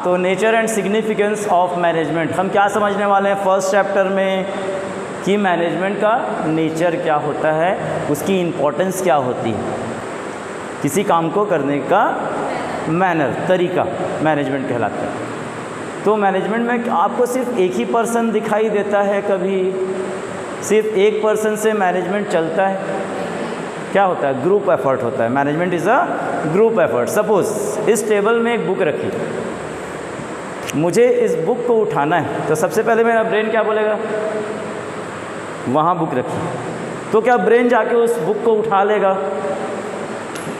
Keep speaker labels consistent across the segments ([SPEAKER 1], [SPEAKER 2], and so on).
[SPEAKER 1] तो nature and significance of management हम क्या समझने वाले हैं फर्स्ट चैप्टर में कि मैनेजमेंट का नेचर क्या होता है, उसकी इम्पोर्टेंस क्या होती है, किसी काम को करने का मैनर, तरीका मैनेजमेंट कहलाता है। तो मैनेजमेंट में आपको सिर्फ एक ही पर्सन दिखाई देता है, कभी सिर्फ एक पर्सन से मैनेजमेंट चलता है? क्या होता है? ग्रुप एफर्ट होता है। Management is a group effort. Suppose इस टेबल में एक बुक रखी, मुझे इस बुक को उठाना है, तो सबसे पहले मेरा ब्रेन क्या बोलेगा? वहाँ बुक रखी। तो क्या ब्रेन जाके उस बुक को उठा लेगा?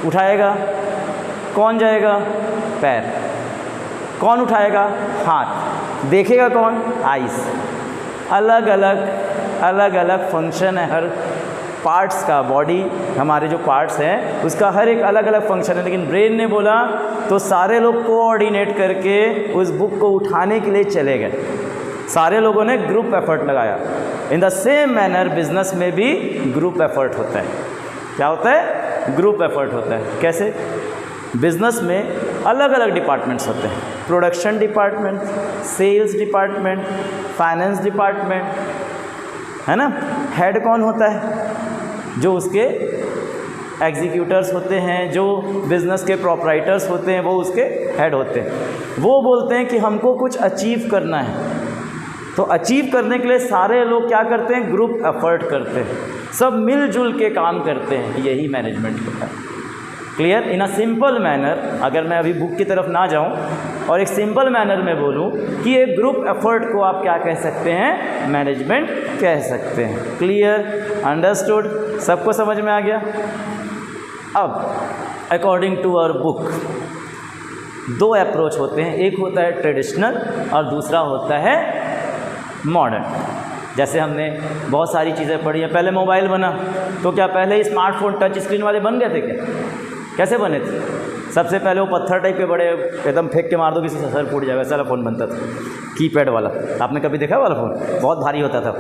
[SPEAKER 1] उठाएगा? कौन जाएगा? पैर। कौन उठाएगा? हाथ। देखेगा कौन? आइस। अलग अलग फंक्शन है हर पार्ट्स का। बॉडी हमारे जो पार्ट्स हैं उसका हर एक अलग अलग फंक्शन है, लेकिन ब्रेन ने बोला तो सारे लोग कोऑर्डिनेट करके उस बुक को उठाने के लिए चले गए। सारे लोगों ने ग्रुप एफर्ट लगाया। इन द सेम मैनर बिजनेस में भी ग्रुप एफर्ट होता है। क्या होता है? ग्रुप एफर्ट होता है। कैसे? बिजनेस में अलग अलग डिपार्टमेंट्स होते हैं। Production department, sales department, finance department, है ना। हेड कौन होता है? जो उसके एग्जीक्यूटर्स होते हैं, जो बिज़नेस के प्रोपराइटर्स होते हैं, वो उसके हेड होते हैं। वो बोलते हैं कि हमको कुछ अचीव करना है, तो अचीव करने के लिए सारे लोग क्या करते हैं? ग्रुप एफर्ट करते हैं, सब मिलजुल के काम करते हैं। यही मैनेजमेंट होता है। Clear? In a simple manner, अगर मैं अभी बुक की तरफ ना जाऊं और एक सिंपल मैनर में बोलूं कि एक ग्रुप एफर्ट को आप क्या कह सकते हैं? मैनेजमेंट कह सकते हैं। क्लियर? अंडरस्टूड? सबको समझ में आ गया? अब अकॉर्डिंग टू आवर बुक दो अप्रोच होते हैं, एक होता है ट्रेडिशनल और दूसरा होता है मॉडर्न। जैसे हमने बहुत सारी चीज़ें पढ़ी हैं। पहले मोबाइल बना तो क्या पहले स्मार्टफोन टच स्क्रीन वाले बन गए थे क्या? कैसे बने थे? सबसे पहले वो पत्थर टाइप के बड़े एकदम फेंक के मार दो किसी से सर फूट जाएगा, ऐसा फ़ोन बनता था, कीपैड वाला। आपने कभी देखा वाला फ़ोन? बहुत भारी होता था,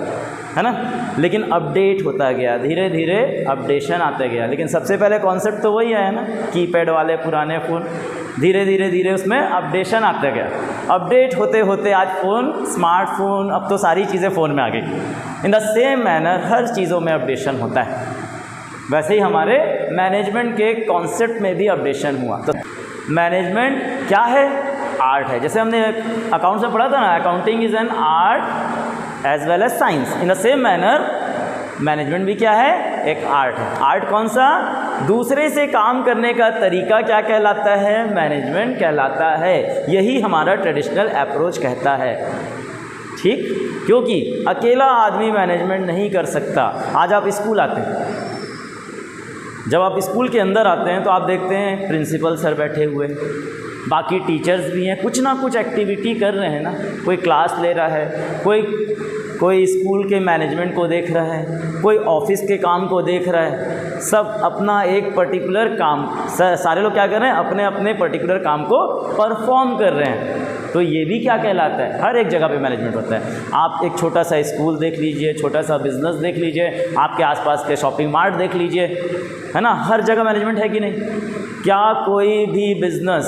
[SPEAKER 1] है ना। लेकिन अपडेट होता गया, धीरे धीरे अपडेशन आता गया, लेकिन सबसे पहले कॉन्सेप्ट तो वही है ना, कीपैड वाले पुराने फ़ोन। धीरे धीरे उसमें अपडेशन आता गया। अपडेट होते होते आज फ़ोन स्मार्टफोन, अब तो सारी चीज़ें फ़ोन में आ गई। इन द सेम मैनर हर चीज़ों में अपडेशन होता है। वैसे ही हमारे मैनेजमेंट के कॉन्सेप्ट में भी अपडेशन हुआ। तो मैनेजमेंट क्या है? आर्ट है। जैसे हमने अकाउंट्स में पढ़ा था ना, accounting is an art as well as science. In the same manner management भी क्या है? एक आर्ट है। आर्ट कौन सा? दूसरे से काम करने का तरीका क्या कहलाता है? मैनेजमेंट कहलाता है। यही हमारा ट्रेडिशनल अप्रोच कहता है। ठीक? क्योंकि अकेला आदमी मैनेजमेंट नहीं कर सकता। आज आप स्कूल आते हैं, जब आप स्कूल के अंदर आते हैं तो आप देखते हैं प्रिंसिपल सर बैठे हुए, बाकी टीचर्स भी हैं, कुछ ना कुछ एक्टिविटी कर रहे हैं ना। कोई क्लास ले रहा है, कोई स्कूल के मैनेजमेंट को देख रहा है, कोई ऑफिस के काम को देख रहा है। सब अपना एक पर्टिकुलर काम, सारे लोग क्या कर रहे हैं? अपने अपने पर्टिकुलर काम को परफॉर्म कर रहे हैं। तो ये भी क्या कहलाता है? हर एक जगह पे मैनेजमेंट होता है। आप एक छोटा सा स्कूल देख लीजिए, छोटा सा बिजनेस देख लीजिए, आपके आसपास के शॉपिंग मार्ट देख लीजिए, है ना। हर जगह मैनेजमेंट है कि नहीं? क्या कोई भी बिजनेस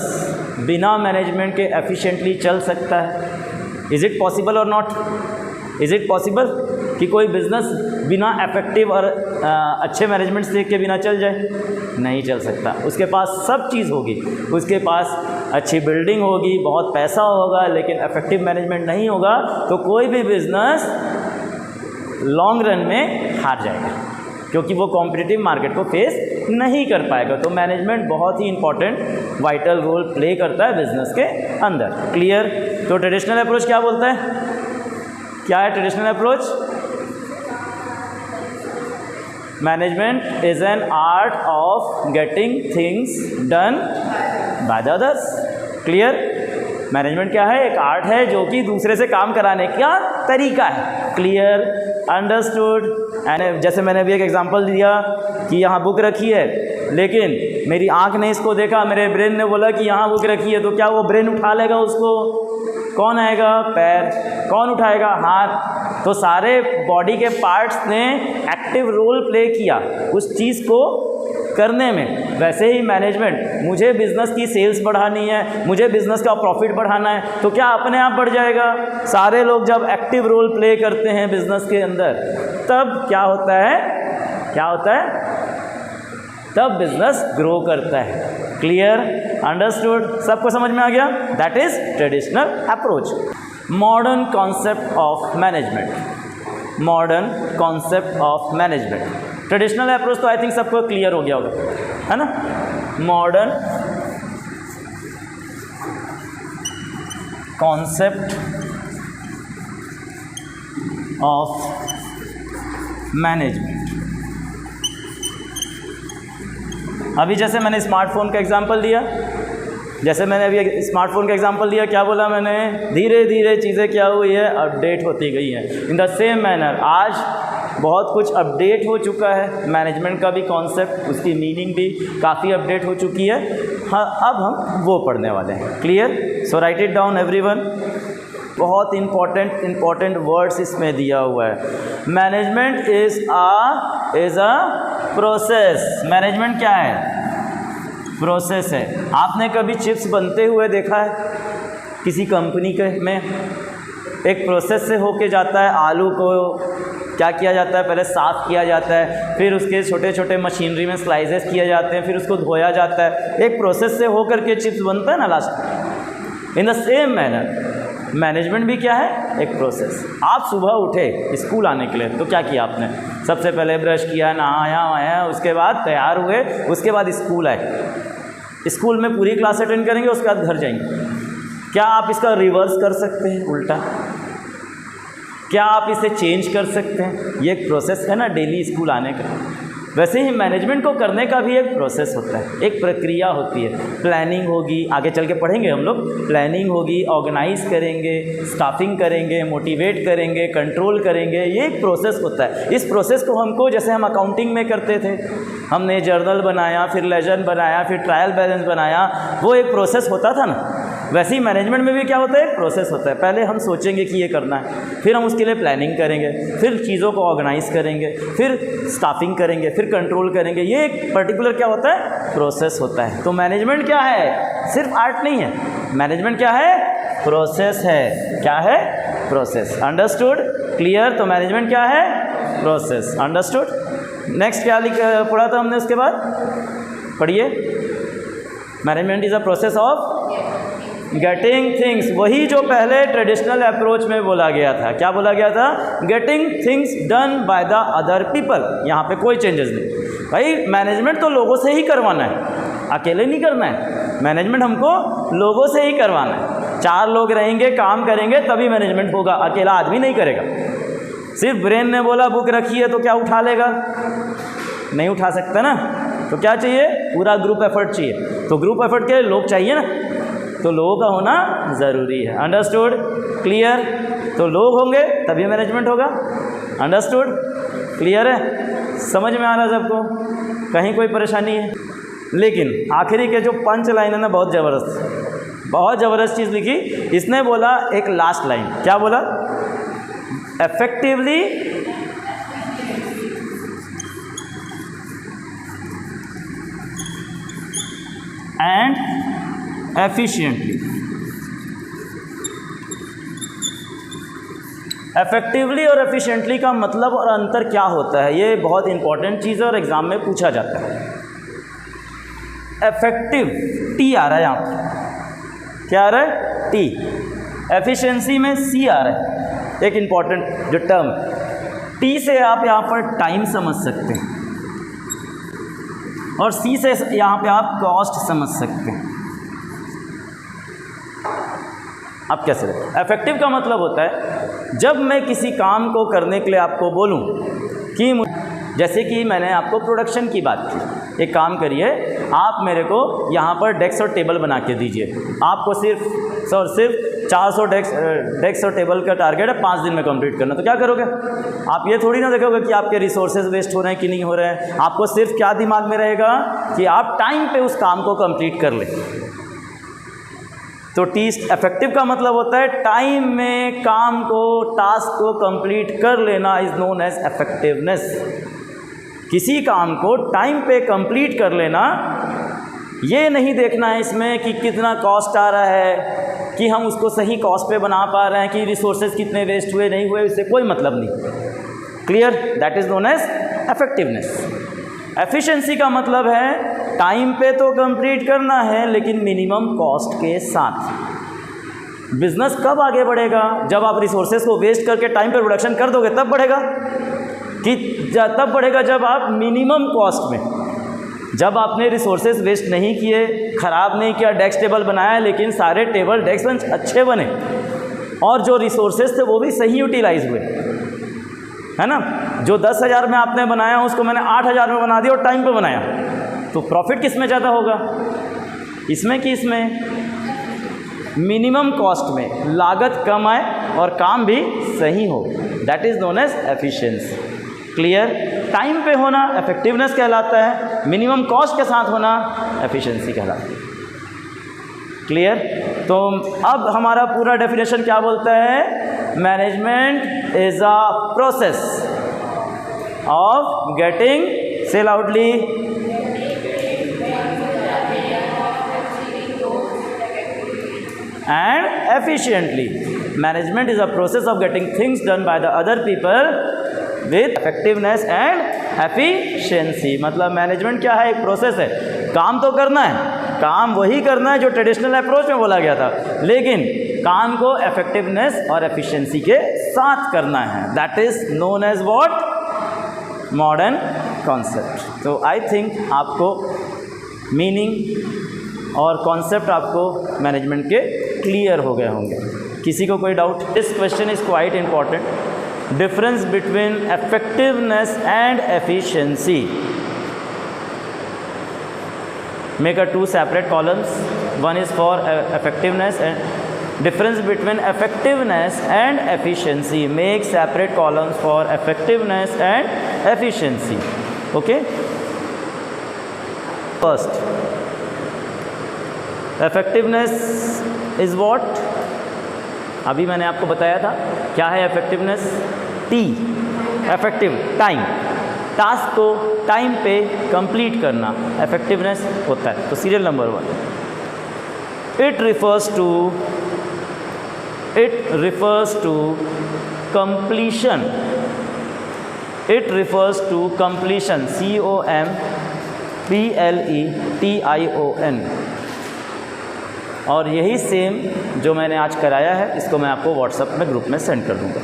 [SPEAKER 1] बिना मैनेजमेंट के एफिशिएंटली चल सकता है? इज़ इट पॉसिबल और नॉट? इज़ इट पॉसिबल कि कोई बिज़नेस बिना इफेक्टिव और अच्छे मैनेजमेंट से के बिना चल जाए? नहीं चल सकता। उसके पास सब चीज़ होगी, उसके पास अच्छी बिल्डिंग होगी, बहुत पैसा होगा, लेकिन इफेक्टिव मैनेजमेंट नहीं होगा तो कोई भी बिज़नेस लॉन्ग रन में हार जाएगा, क्योंकि वो कॉम्पिटिटिव मार्केट को फेस नहीं कर पाएगा। तो मैनेजमेंट बहुत ही इंपॉर्टेंट वाइटल रोल प्ले करता है बिजनेस के अंदर। क्लियर? तो ट्रेडिशनल अप्रोच क्या बोलता है? क्या है traditional approach? Management is an art of getting things done by the others. Clear? Management क्या है? एक आर्ट है जो कि दूसरे से काम कराने का तरीका है। क्लियर? अंडरस्टूड? एंड जैसे मैंने अभी एक एग्जांपल दिया कि यहाँ बुक रखी है, लेकिन मेरी आंख ने इसको देखा, मेरे ब्रेन ने बोला कि यहाँ बुक रखी है, तो क्या वो ब्रेन उठा लेगा उसको? कौन आएगा? पैर। कौन उठाएगा? हाथ। तो सारे बॉडी के पार्ट्स ने एक्टिव रोल प्ले किया उस चीज़ को करने में। वैसे ही मैनेजमेंट, मुझे बिज़नेस की सेल्स बढ़ानी है, मुझे बिज़नेस का प्रॉफिट बढ़ाना है, तो क्या अपने आप बढ़ जाएगा? सारे लोग जब एक्टिव रोल प्ले करते हैं बिज़नेस के अंदर, तब क्या होता है, क्या होता है? तब बिज़नेस ग्रो करता है। क्लियर? अंडरस्टूड? सबको समझ में आ गया? That is traditional approach. Modern concept of management, modern concept of management. Traditional approach तो आई थिंक सबको क्लियर हो गया होगा, है ना? Modern concept of management. अभी जैसे मैंने स्मार्टफोन का एग्जांपल दिया, जैसे मैंने अभी स्मार्टफोन का एग्जांपल दिया, क्या बोला मैंने? धीरे धीरे चीज़ें क्या हुई है, अपडेट होती गई हैं। इन द सेम मैनर आज बहुत कुछ अपडेट हो चुका है, मैनेजमेंट का भी कॉन्सेप्ट, उसकी मीनिंग भी काफ़ी अपडेट हो चुकी है। हाँ, अब हम वो पढ़ने वाले हैं। Clear? So right it down everyone. बहुत इंपॉर्टेंट वर्ड्स इसमें दिया हुआ है। Management is a process. Management क्या है? प्रोसेस है। आपने कभी चिप्स बनते हुए देखा है? किसी कंपनी के में एक प्रोसेस से होके जाता है। आलू को क्या किया जाता है? पहले साफ़ किया जाता है, फिर उसके छोटे छोटे मशीनरी में स्लाइसेस किए जाते हैं, फिर उसको धोया जाता है। एक प्रोसेस से होकर के चिप्स बनता है ना last. In the same manner management भी क्या है? एक प्रोसेस। आप सुबह उठे स्कूल आने के लिए, तो क्या किया आपने? सबसे पहले ब्रश किया, नहाया वाया, उसके बाद तैयार हुए, उसके बाद स्कूल आए। स्कूल में पूरी क्लास अटेंड करेंगे, उसके बाद घर जाएंगे। क्या आप इसका रिवर्स कर सकते हैं, उल्टा? क्या आप इसे चेंज कर सकते हैं? ये एक प्रोसेस है ना डेली स्कूल आने का। वैसे ही मैनेजमेंट को करने का भी एक प्रोसेस होता है, एक प्रक्रिया होती है। प्लानिंग होगी, आगे चल के पढ़ेंगे हम लोग। प्लानिंग होगी, ऑर्गेनाइज करेंगे, स्टाफिंग करेंगे, मोटिवेट करेंगे, कंट्रोल करेंगे। ये एक प्रोसेस होता है। इस प्रोसेस को हमको, जैसे हम अकाउंटिंग में करते थे, हमने जर्नल बनाया, फिर लेजर बनाया, फिर ट्रायल बैलेंस बनाया, वो एक प्रोसेस होता था ना। वैसे ही मैनेजमेंट में भी क्या होता है? एक प्रोसेस होता है। पहले हम सोचेंगे कि ये करना है, फिर हम उसके लिए प्लानिंग करेंगे, फिर चीज़ों को ऑर्गेनाइज करेंगे, फिर स्टाफिंग करेंगे, फिर कंट्रोल करेंगे। ये एक पर्टिकुलर क्या होता है? प्रोसेस होता है। तो मैनेजमेंट क्या है? सिर्फ आर्ट नहीं है। मैनेजमेंट क्या है? प्रोसेस है। क्या है? प्रोसेस। अंडरस्टूड? क्लियर? तो मैनेजमेंट क्या है? प्रोसेस। अंडरस्टूड? नेक्स्ट क्या पढ़ा था हमने उसके बाद? पढ़िए। Management is a process of getting things. वही जो पहले ट्रेडिशनल अप्रोच में बोला गया था। क्या बोला गया था? Getting things done by the other people. यहाँ पे कोई चेंजेस नहीं। भाई मैनेजमेंट तो लोगों से ही करवाना है, अकेले नहीं करना है। मैनेजमेंट हमको लोगों से ही करवाना है। 4 लोग रहेंगे, काम करेंगे, तभी मैनेजमेंट होगा। अकेला आदमी नहीं करेगा। सिर्फ ब्रेन ने बोला बुक रखी है तो क्या उठा लेगा? नहीं उठा सकता ना। तो क्या चाहिए? पूरा ग्रुप एफर्ट चाहिए। तो ग्रुप एफर्ट के लिए लोग चाहिए ना, तो लोगों का होना ज़रूरी है। अंडरस्टूड? क्लियर? तो लोग होंगे तभी मैनेजमेंट होगा। अंडरस्टूड? क्लियर है? समझ में आ रहा है सबको? कहीं कोई परेशानी है? लेकिन आखिरी के जो पंच लाइन है ना, बहुत ज़बरदस्त चीज़ लिखी इसने। बोला एक लास्ट लाइन, क्या बोला? effectively and efficiently। इफेक्टिवली और एफिशिएंटली का मतलब और अंतर क्या होता है, ये बहुत इंपॉर्टेंट चीज़ है और एग्ज़ाम में पूछा जाता है। इफेक्टिव, टी आ रहा है यहाँ पर, क्या आ रहा है? टी। एफिशिएंसी में सी आ रहा है, एक इम्पॉर्टेंट जो टर्म है। टी से आप यहाँ पर टाइम समझ सकते हैं और सी से यहाँ पे आप कॉस्ट समझ सकते हैं। अब कैसे? इफेक्टिव का मतलब होता है जब मैं किसी काम को करने के लिए आपको बोलूं कि जैसे कि मैंने आपको प्रोडक्शन की बात की, एक काम करिए, आप मेरे को यहाँ पर डेस्क और टेबल बना के दीजिए। आपको सिर्फ 400 डेस्क और टेबल का टारगेट है, 5 दिन में कंप्लीट करना। तो क्या करोगे आप? ये थोड़ी ना देखोगे कि आपके रिसोर्सेज वेस्ट हो रहे हैं कि नहीं हो रहे हैं। आपको सिर्फ क्या दिमाग में रहेगा कि आप टाइम पे उस काम को कंप्लीट कर लें। तो इफेक्टिव का मतलब होता है टाइम में काम को, टास्क को कंप्लीट कर लेना इज नोन एज इफेक्टिवनेस। किसी काम को टाइम पे कंप्लीट कर लेना, ये नहीं देखना है इसमें कि कितना कॉस्ट आ रहा है, कि हम उसको सही कॉस्ट पे बना पा रहे हैं, कि रिसोर्सेज कितने वेस्ट हुए नहीं हुए, इससे कोई मतलब नहीं। Clear? That is known as effectiveness. Efficiency का मतलब है टाइम पे तो कंप्लीट करना है लेकिन मिनिमम कॉस्ट के साथ। बिजनेस कब आगे बढ़ेगा? जब आप रिसोर्सेज को वेस्ट करके टाइम पे प्रोडक्शन कर दोगे तब बढ़ेगा, कि तब बढ़ेगा जब आप मिनिमम कॉस्ट में, जब आपने रिसोर्सेज वेस्ट नहीं किए, ख़राब नहीं किया, डेस्क टेबल बनाया लेकिन सारे टेबल डेस्क बेंच अच्छे बने और जो रिसोर्सेज थे वो भी सही यूटिलाइज हुए, है ना। जो 10,000 में आपने बनाया उसको मैंने 8,000 में बना दिया और टाइम पे बनाया, तो प्रॉफिट किस में ज़्यादा होगा? इसमें कि इसमें? मिनिमम कॉस्ट में, लागत कम आए और काम भी सही हो, that is known as efficiency. Clear? Time पे होना इफेक्टिवनेस कहलाता है, मिनिमम कॉस्ट के साथ होना एफिशिएंसी कहलाता है। क्लियर? तो अब हमारा पूरा डेफिनेशन क्या बोलता है? Management is a process of getting, से loudly, and efficiently. Management is a process of getting things done by the other people with effectiveness and efficiency. मतलब मैनेजमेंट क्या है? एक प्रोसेस है। काम तो करना है, काम वही करना है जो ट्रेडिशनल अप्रोच में बोला गया था, लेकिन काम को इफेक्टिवनेस और एफिशिएंसी के साथ करना है। That is known as what? Modern concept. तो आई थिंक आपको मीनिंग और कॉन्सेप्ट आपको मैनेजमेंट के क्लियर हो गए होंगे। किसी को कोई doubt? This question is quite important. Difference between effectiveness and efficiency. Make a 2 separate columns. One is for effectiveness and difference between effectiveness and efficiency. Make separate columns for effectiveness and efficiency. Okay? First, effectiveness is what? अभी मैंने आपको बताया था क्या है effectiveness? T, effective, time, task को time पे complete करना इफेक्टिवनेस होता है। तो serial number 1, it refers to completion. It refers to completion, COMPLETION। और यही सेम जो मैंने आज कराया है इसको मैं आपको व्हाट्सएप में ग्रुप में सेंड कर दूंगा।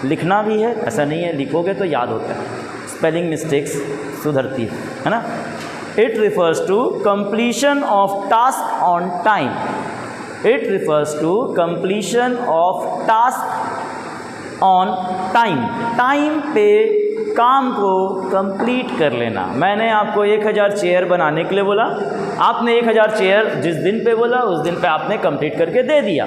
[SPEAKER 1] लिखना भी है, ऐसा नहीं है लिखोगे तो याद होता है, स्पेलिंग मिस्टेक्स सुधरती है ना। It refers to completion of task on time. It refers to completion of task on time. Time पे काम को कंप्लीट कर लेना। मैंने आपको 1000 चेयर बनाने के लिए बोला, आपने 1000 चेयर जिस दिन पे बोला उस दिन पे आपने कंप्लीट करके दे दिया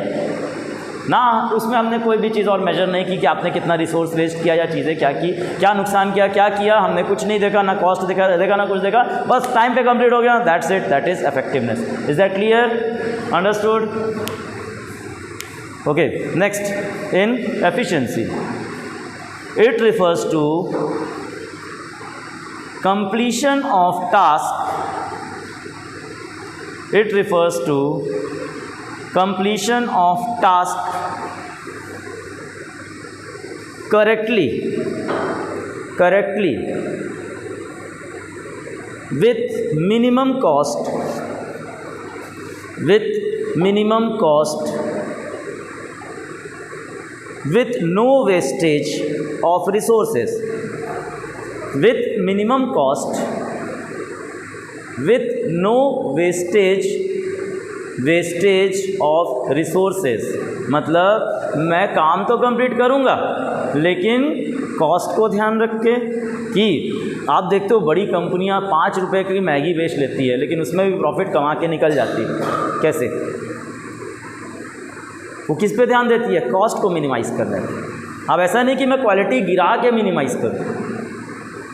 [SPEAKER 1] ना। उसमें हमने कोई भी चीज़ और मेजर नहीं की कि आपने कितना रिसोर्स वेस्ट किया या चीज़ें क्या की, क्या नुकसान किया, क्या किया, हमने कुछ नहीं देखा, ना कॉस्ट देखा ना कुछ देखा, बस टाइम पे कंप्लीट हो गया, that's it, that is effectiveness. Is that clear? Understood? Okay, next, in efficiency, it refers to completion of task. It refers to completion of task correctly with minimum cost, with no wastage of resources, with minimum cost, with no wastage of resources. मतलब मैं काम तो complete करूँगा लेकिन cost को ध्यान रख के, कि आप देखते हो बड़ी कंपनियां 5 रुपए की मैगी बेच लेती है लेकिन उसमें भी प्रॉफिट कमा के निकल जाती है। कैसे? वो किस पे ध्यान देती है? कॉस्ट को मिनिमाइज़ करने पे। अब ऐसा नहीं कि मैं क्वालिटी गिरा के मिनिमाइज़ करूँ,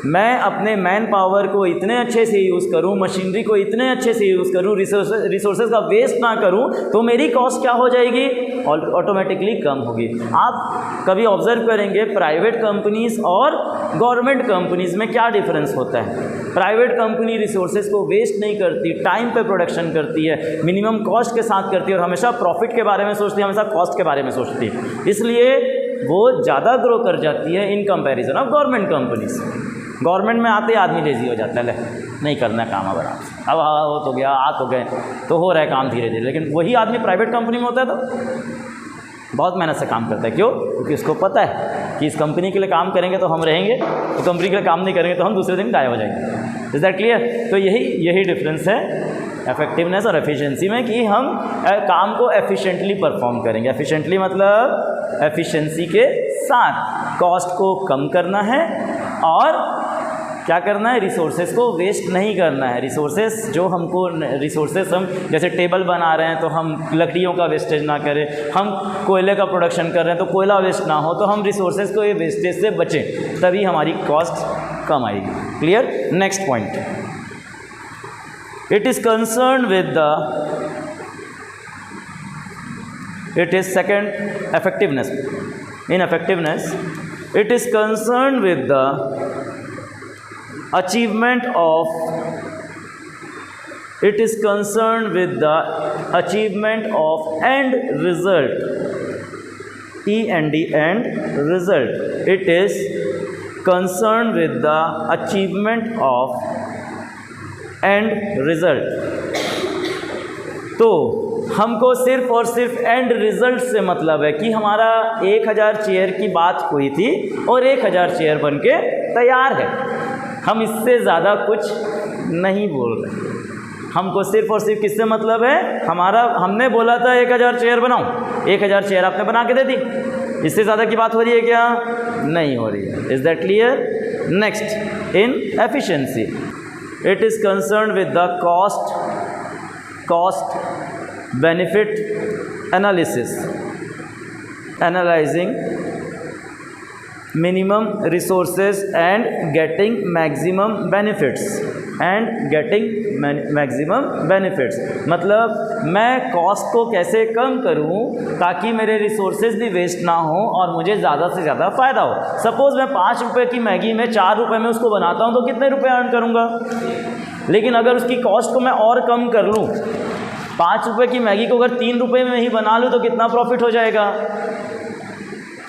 [SPEAKER 1] मैं अपने मैन पावर को इतने अच्छे से यूज़ करूं, मशीनरी को इतने अच्छे से यूज़ करूं, रिसोर्सेज का वेस्ट ना करूं, तो मेरी कॉस्ट क्या हो जाएगी? ऑटोमेटिकली कम होगी। आप कभी ऑब्जर्व करेंगे प्राइवेट कंपनीज़ और गवर्नमेंट कंपनीज़ में क्या डिफरेंस होता है। प्राइवेट कंपनी रिसोर्सेज को वेस्ट नहीं करती, टाइम पे प्रोडक्शन करती है, मिनिमम कॉस्ट के साथ करती है और हमेशा प्रॉफिट के बारे में सोचती है, हमेशा कॉस्ट के बारे में सोचती है, इसलिए वो ज़्यादा ग्रो कर जाती है in comparison of government companies. Government में आते ही आदमी लेजी हो जाता है, ले नहीं करना है काम, अब हो तो गया, आ तो गए, तो हो रहा है काम धीरे धीरे। लेकिन वही आदमी प्राइवेट कंपनी में होता है तो बहुत मेहनत से काम करता है। क्यों? क्योंकि उसको पता है कि इस कंपनी के लिए काम करेंगे तो हम रहेंगे, तो कंपनी के लिए काम नहीं करेंगे तो हम दूसरे दिन गायब हो जाएंगे। Is that clear? तो यही डिफरेंस है इफेक्टिवनेस और एफिशिएंसी में, कि हम काम को एफिशिएंटली परफॉर्म करेंगे। एफिशिएंटली मतलब एफिशिएंसी के साथ कॉस्ट को कम करना है और क्या करना है? रिसोर्सेज को वेस्ट नहीं करना है। रिसोर्सेज जो हमको रिसोर्सेज हम जैसे टेबल बना रहे हैं तो हम लकड़ियों का वेस्टेज ना करें, हम कोयले का प्रोडक्शन कर रहे हैं तो कोयला वेस्ट ना हो, तो हम रिसोर्सेज को ये वेस्टेज से बचें, तभी हमारी कॉस्ट कम आएगी। Clear? Next point, it is concerned with the second effectiveness. In effectiveness, it is concerned with the achievement of end result. end result. It is concerned with the achievement of end result. तो हमको सिर्फ और सिर्फ end result से मतलब है कि हमारा 1000 चेयर की बात हुई थी और 1000 चेयर बन के तैयार है, हम इससे ज़्यादा कुछ नहीं बोल रहे। हमको सिर्फ और सिर्फ किससे मतलब है? हमने बोला था 1000 चेयर बनाओ, 1000 चेयर आपने बना के दे दी, इससे ज़्यादा की बात हो रही है क्या? नहीं हो रही है। Is that clear? Next, in efficiency, it is concerned with the cost benefit analysis, analyzing minimum resources and getting maximum benefits। मतलब मैं कॉस्ट को कैसे कम करूं ताकि मेरे रिसोर्सेज भी वेस्ट ना हो और मुझे ज़्यादा से ज़्यादा फ़ायदा हो। सपोज़ मैं 5 रुपये की मैगी में 4 रुपये में उसको बनाता हूं तो कितने रुपए अर्न करूंगा? लेकिन अगर उसकी कॉस्ट को मैं और कम कर लूं, 5 रुपये की मैगी को अगर 3 रुपये में ही बना लूं तो कितना प्रॉफिट हो जाएगा?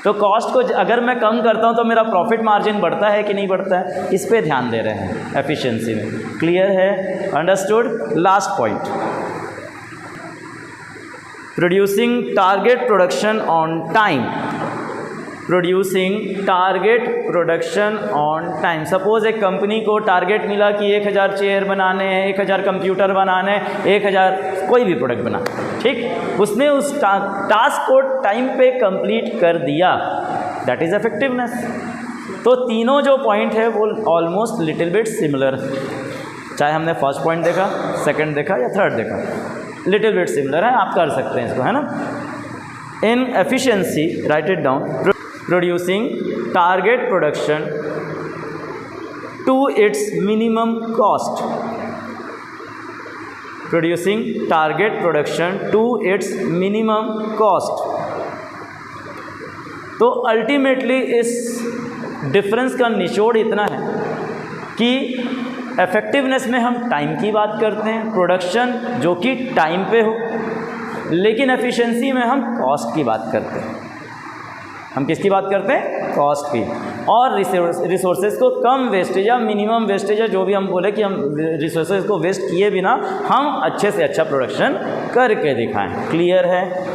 [SPEAKER 1] तो कॉस्ट को अगर मैं कम करता हूं तो मेरा प्रॉफिट मार्जिन बढ़ता है कि नहीं बढ़ता है? इस पे ध्यान दे रहे हैं एफिशिएंसी में। क्लियर है? Understood? Last point, producing target production on time. Suppose एक कंपनी को टारगेट मिला कि 1000 चेयर बनाने हैं, 1000 कंप्यूटर बनाने हैं, 1000 कोई भी प्रोडक्ट बना, ठीक? उसने उस टास्क को टाइम पे कंप्लीट कर दिया, दैट इज़ इफेक्टिवनेस। तो तीनों जो पॉइंट है वो ऑलमोस्ट लिटिल बिट सिमिलर, चाहे हमने फर्स्ट पॉइंट देखा, सेकंड देखा या थर्ड देखा, लिटिल बिट सिमिलर है, आप कर सकते हैं इसको, है ना। In efficiency, write it down, producing target production to its minimum cost, producing target production to its minimum cost। तो अल्टीमेटली इस डिफरेंस का निचोड़ इतना है कि इफेक्टिवनेस में हम टाइम की बात करते हैं, प्रोडक्शन जो कि टाइम पे हो, लेकिन एफिशिएंसी में हम कॉस्ट की बात करते हैं। हम किसकी बात करते हैं? कॉस्ट की। और रिसोर्सेज को कम वेस्टेज या मिनिमम वेस्टेज, या जो भी हम बोले कि हम रिसोर्सेज को वेस्ट किए बिना हम अच्छे से अच्छा प्रोडक्शन करके दिखाएं। क्लियर है?